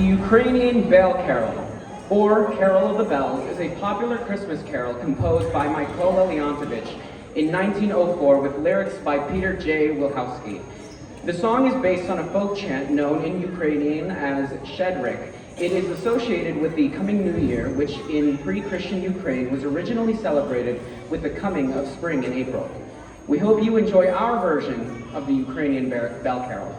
Ukrainian Bell Carol, or Carol of the Bells, is a popular Christmas carol composed by Mykola Leontovich in 1904 with lyrics by Peter J. Wilhowsky. The song is based on a folk chant known in Ukrainian as Shedrik. It is associated with the coming New Year, which in pre-Christian Ukraine was originally celebrated with the coming of spring in April. We hope you enjoy our version of the Ukrainian Bell Carol.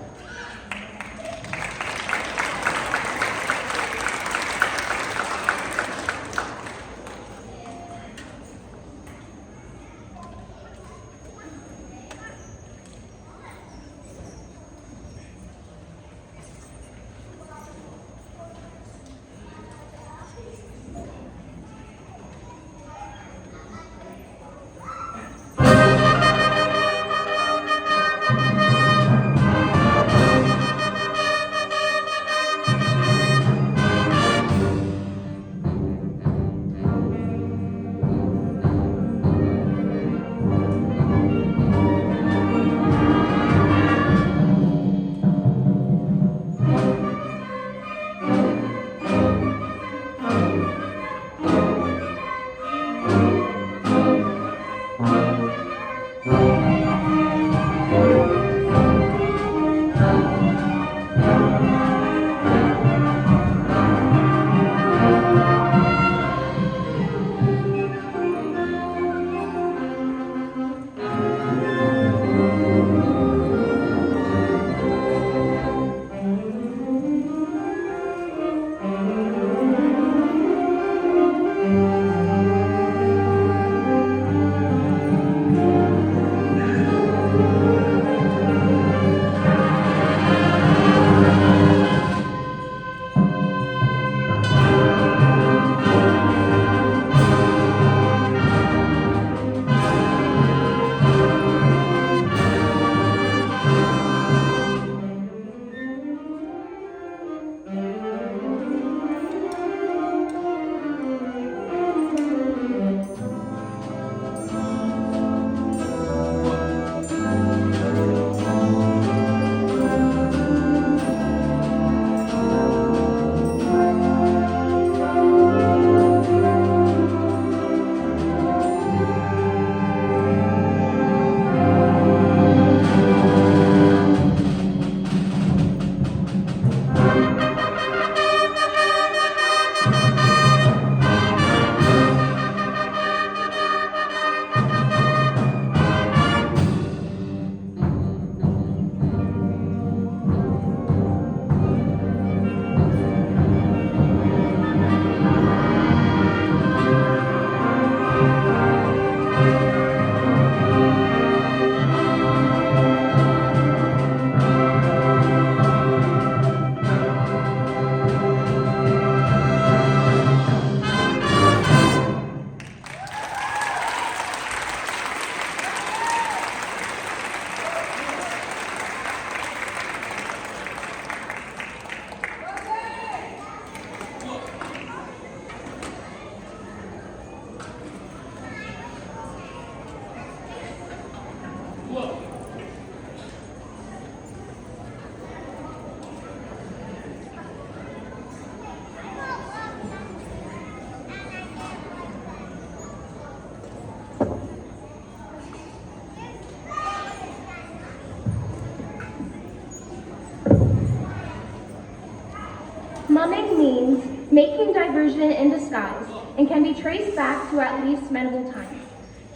Mumming means making diversion in disguise and can be traced back to at least medieval times.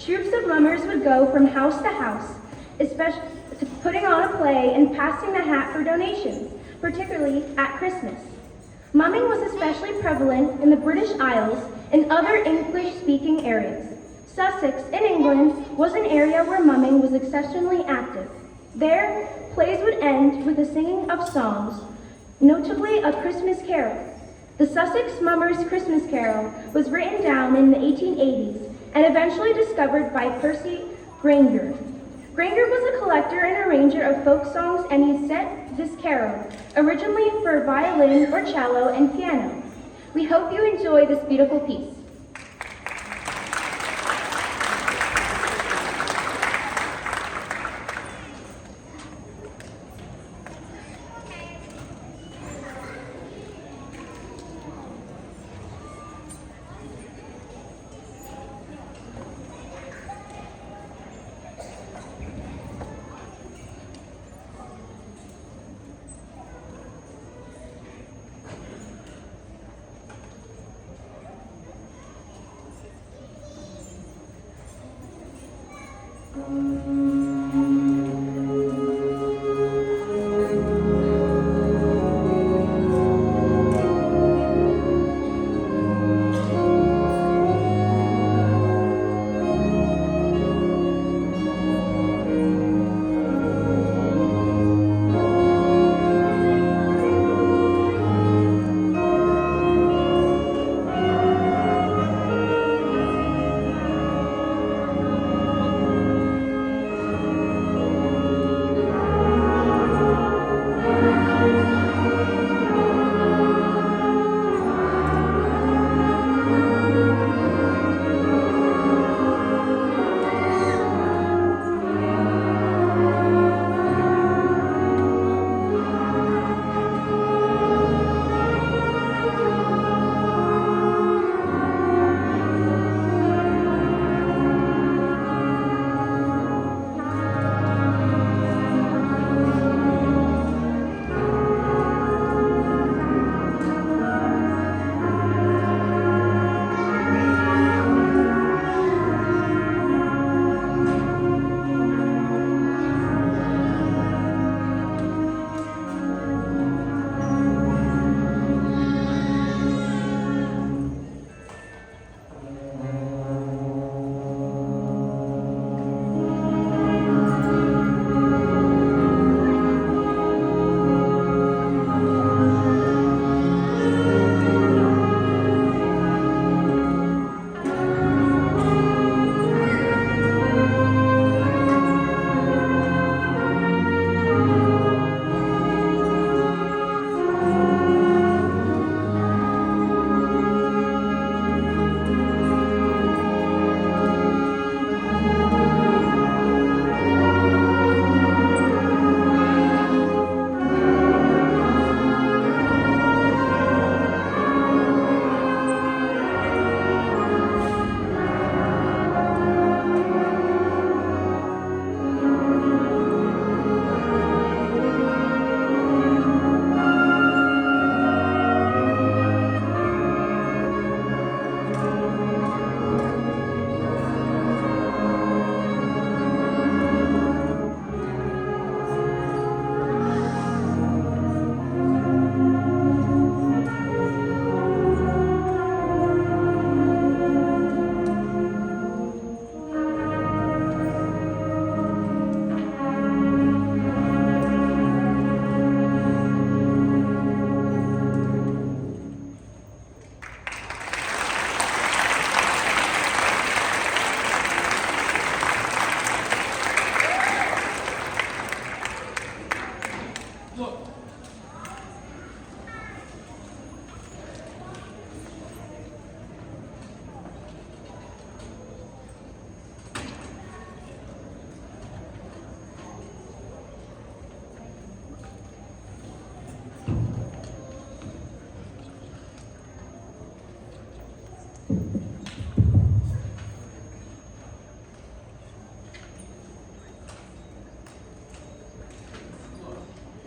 Troops of mummers would go from house to house, especially to putting on a play and passing the hat for donations, particularly at Christmas. Mumming was especially prevalent in the British Isles and other English-speaking areas. Sussex in England was an area where mumming was exceptionally active. There, plays would end with the singing of songs, notably A Christmas Carol. The Sussex Mummers' Christmas Carol was written down in the 1880s and eventually discovered by Percy Grainger. Grainger was a collector and arranger of folk songs, and he set this carol, originally for violin or cello and piano. We hope you enjoy this beautiful piece.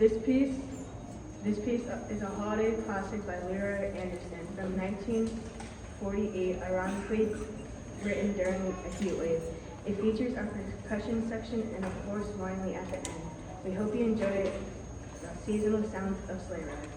This piece is a holiday classic by Leroy Anderson from 1948, ironically written during a heat wave. It features a percussion section and of course Wiley at the end. We hope you enjoy the seasonal sounds of sleigh ride.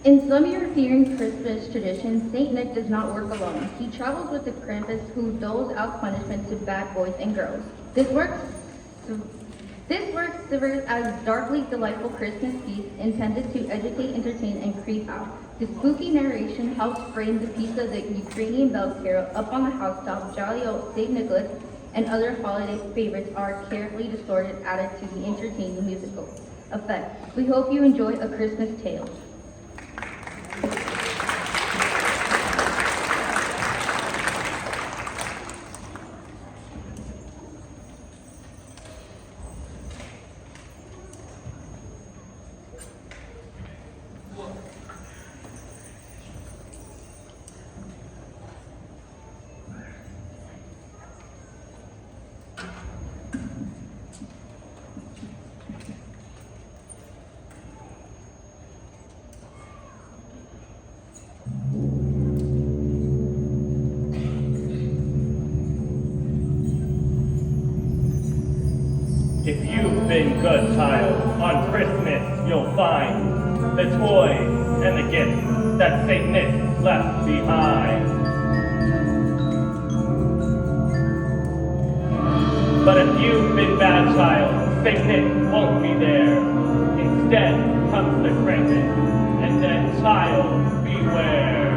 In some European Christmas traditions, Saint Nick does not work alone. He travels with the Krampus, who doles out punishment to bad boys and girls. This work serves as darkly delightful Christmas feast intended to educate, entertain, and creep out. The spooky narration helps frame the piece of the Ukrainian bell carol up on the housetop. Jolly old St. Nicholas and other holiday favorites are carefully distorted, added to the entertaining musical effect. We hope you enjoy A Christmas Tale. If you've been good, child, on Christmas you'll find the toys and the gifts that St. Nick left behind. But if you've been bad, child, St. Nick won't be there. Instead comes the Krampus, and then, child, beware.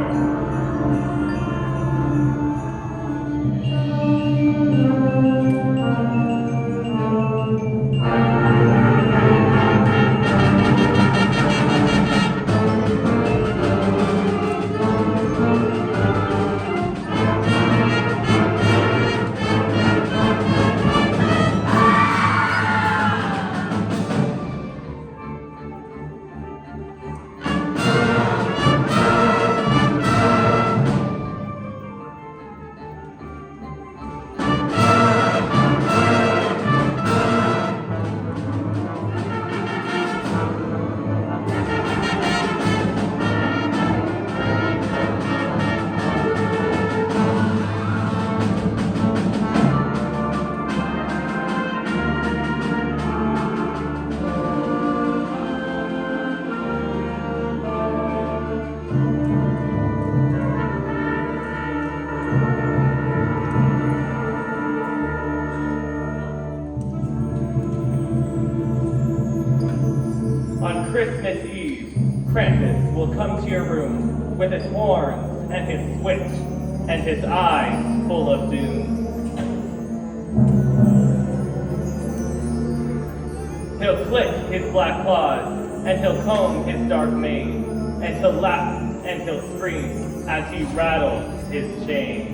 On Christmas Eve, Krampus will come to your room with his horns and his switch and his eyes full of doom. He'll click his black claws and he'll comb his dark mane and he'll laugh and he'll scream as he rattles his chain.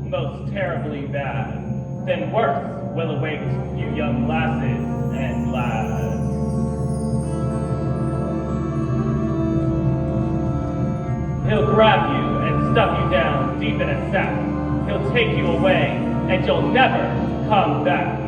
Most terribly bad, then worse will await you young lasses and lads. He'll grab you and stuff you down deep in a sack. He'll take you away and you'll never come back.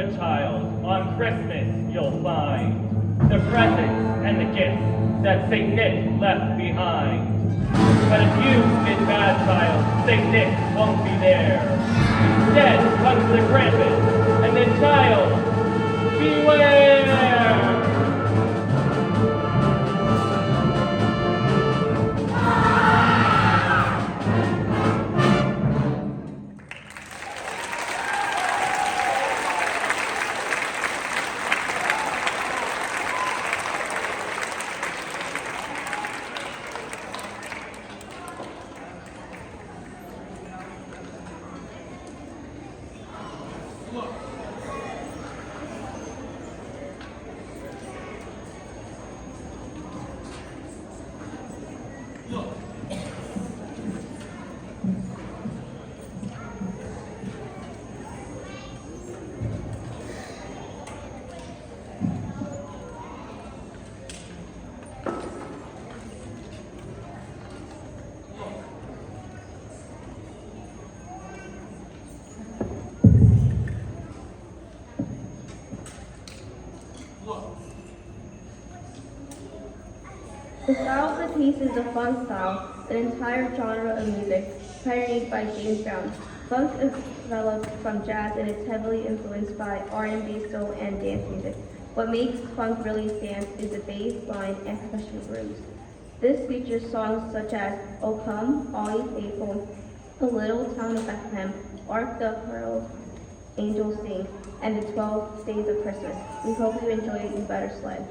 good child, on Christmas you'll find the presents and the gifts that St. Nick left behind. But if you've been bad, child, St. Nick won't be there. Instead comes the Krampus, and then, child, beware! The style of the piece is a funk style, an entire genre of music, pioneered by James Brown. Funk is developed from jazz and is heavily influenced by R&B, soul, and dance music. What makes funk really stand is the bass line and percussion grooves. This features songs such as "O Come, All Ye Faithful," "The Little Town of Bethlehem," "Hark the Herald Angels Sing," and "The 12 Days of Christmas." We hope you enjoy it in Better Sled.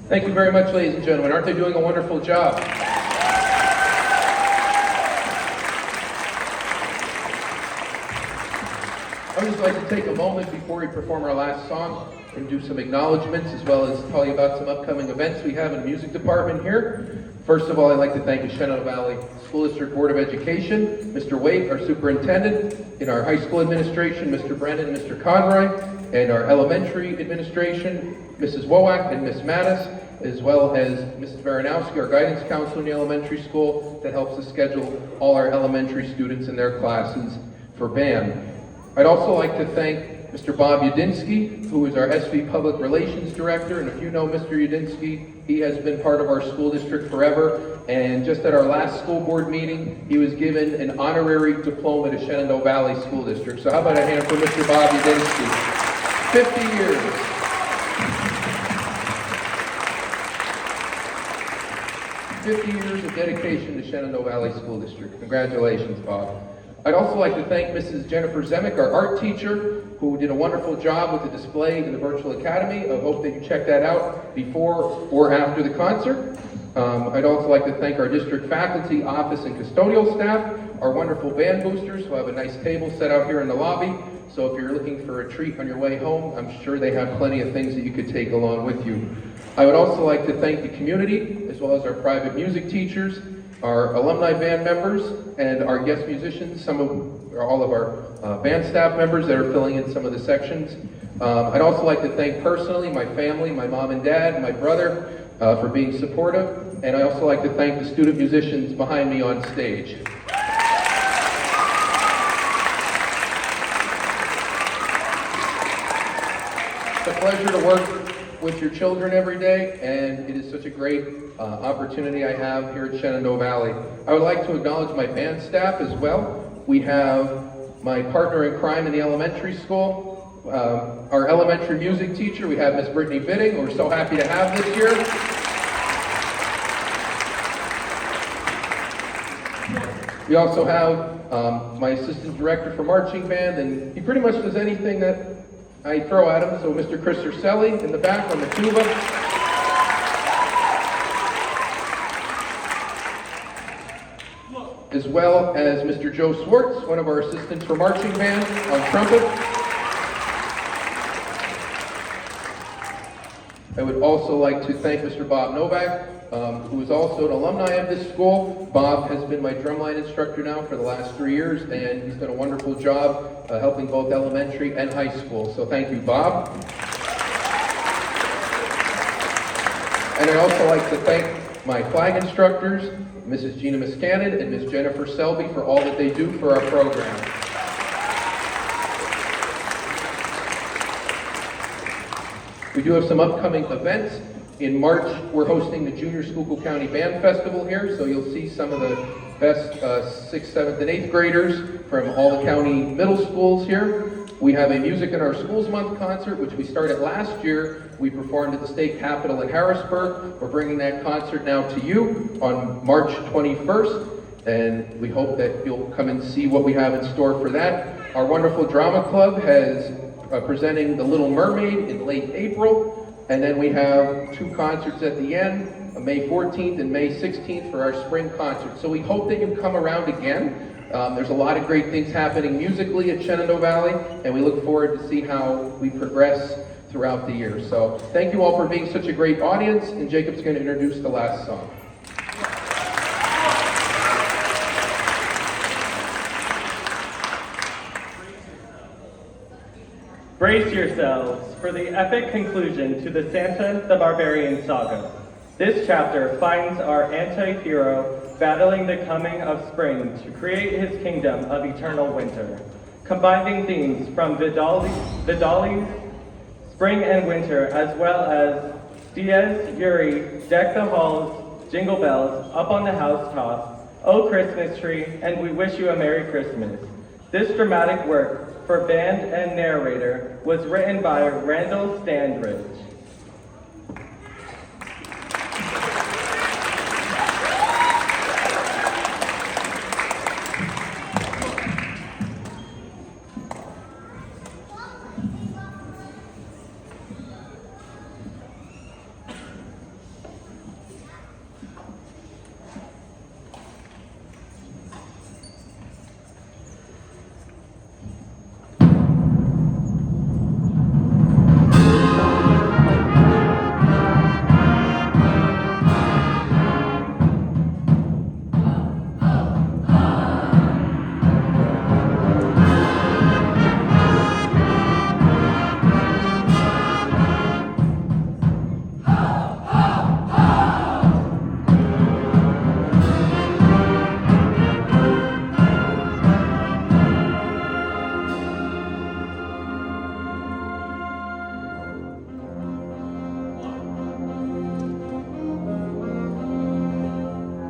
Thank you very much, ladies and gentlemen. Aren't they doing a wonderful job? I would just like to take a moment before we perform our last song and do some acknowledgments, as well as tell you about some upcoming events we have in the music department here. First of all, I'd like to thank the Shenandoah Valley School District Board of Education, Mr. Waite, our superintendent, in our high school administration, Mr. Brennan and Mr. Conroy, and our elementary administration, Mrs. Woak and Ms. Mattis, as well as Mrs. Baranowski, our guidance counselor in the elementary school, that helps us schedule all our elementary students in their classes for band. I'd also like to thank Mr. Bob Udinsky, who is our SV Public Relations Director, and if you know Mr. Udinsky, he has been part of our school district forever, and just at our last school board meeting, he was given an honorary diploma to Shenandoah Valley School District. So how about a hand for Mr. Bob Udinsky? 50 years. 50 years of dedication to Shenandoah Valley School District. Congratulations, Bob. I'd also like to thank Mrs. Jennifer Zemek, our art teacher, who did a wonderful job with the display in the Virtual Academy. I hope that you check that out before or after the concert. I'd also like to thank our district faculty, office, and custodial staff, our wonderful band boosters who have a nice table set out here in the lobby. So if you're looking for a treat on your way home, I'm sure they have plenty of things that you could take along with you. I would also like to thank the community, as well as our private music teachers, our alumni band members, and our guest musicians, all of our band staff members that are filling in some of the sections. I'd also like to thank personally my family, my mom and dad, my brother, for being supportive, and I also like to thank the student musicians behind me on stage. It's a pleasure to work with your children every day, and it is such a great opportunity I have here at Shenandoah Valley. I would like to acknowledge my band staff as well. We have my partner in crime in the elementary school, our elementary music teacher. We have Miss Brittany Bitting, who we're so happy to have this year. We also have my assistant director for marching band, and he pretty much does anything that I throw at him. So Mr. Chris Urselli in the back on the tuba. As well as Mr. Joe Swartz, one of our assistants for marching band on trumpet. I would also like to thank Mr. Bob Novak, who is also an alumni of this school. Bob has been my drumline instructor now for the last 3 years, and he's done a wonderful job helping both elementary and high school. So thank you, Bob. And I'd also like to thank my flag instructors, Mrs. Gina Miscannon and Ms. Jennifer Selby, for all that they do for our program. We do have some upcoming events. In March, we're hosting the Junior Schuylkill County Band Festival here, so you'll see some of the best 6th, 7th, and 8th graders from all the county middle schools here. We have a Music in Our Schools Month concert, which we started last year. We performed at the state capitol in Harrisburg. We're bringing that concert now to you on March 21st, and we hope that you'll come and see what we have in store for that. Our wonderful drama club has presenting The Little Mermaid in late April. And then we have 2 concerts at the end, May 14th and May 16th for our spring concert. So we hope that you come around again. There's a lot of great things happening musically at Shenandoah Valley, and we look forward to see how we progress throughout the year. So thank you all for being such a great audience, and Jacob's going to introduce the last song. Brace yourselves for the epic conclusion to the Santa the Barbarian saga. This chapter finds our anti-hero battling the coming of spring to create his kingdom of eternal winter, combining themes from Vidali's spring and winter, as well as Diaz, Yuri, Deck the Halls, Jingle Bells, Up on the Housetop, Oh Christmas Tree, and We Wish You a Merry Christmas. This dramatic work for band and narrator was written by Randall Standridge.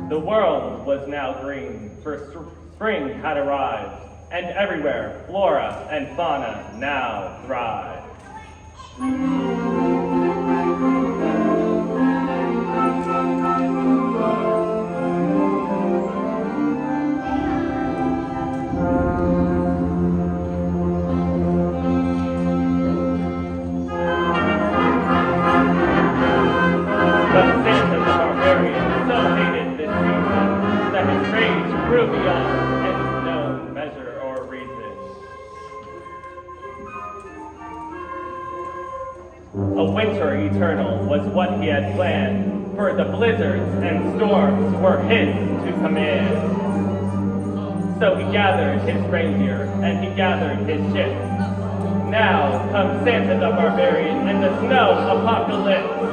The world was now green, for spring had arrived, and everywhere flora and fauna now thrive. But Santa the Barbarian so hated this season that his rage grew beyond any known measure or reason. A winter eternal was what he had planned, for the blizzards and storms were his to command. So he gathered his reindeer and he gathered his ships. Now comes Santa the Barbarian and the snow apocalypse.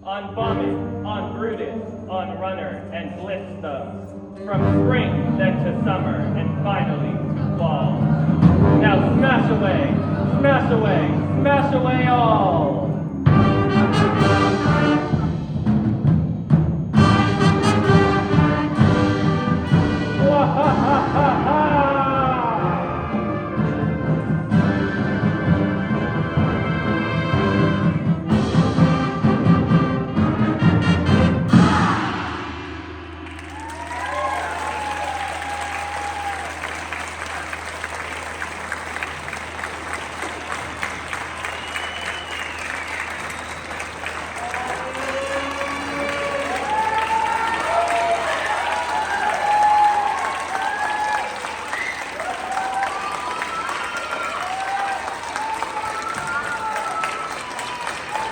On vomit, on Brutus, on runner, and blitz thumbs. From spring, then to summer, and finally to fall. Now smash away, smash away, smash away all!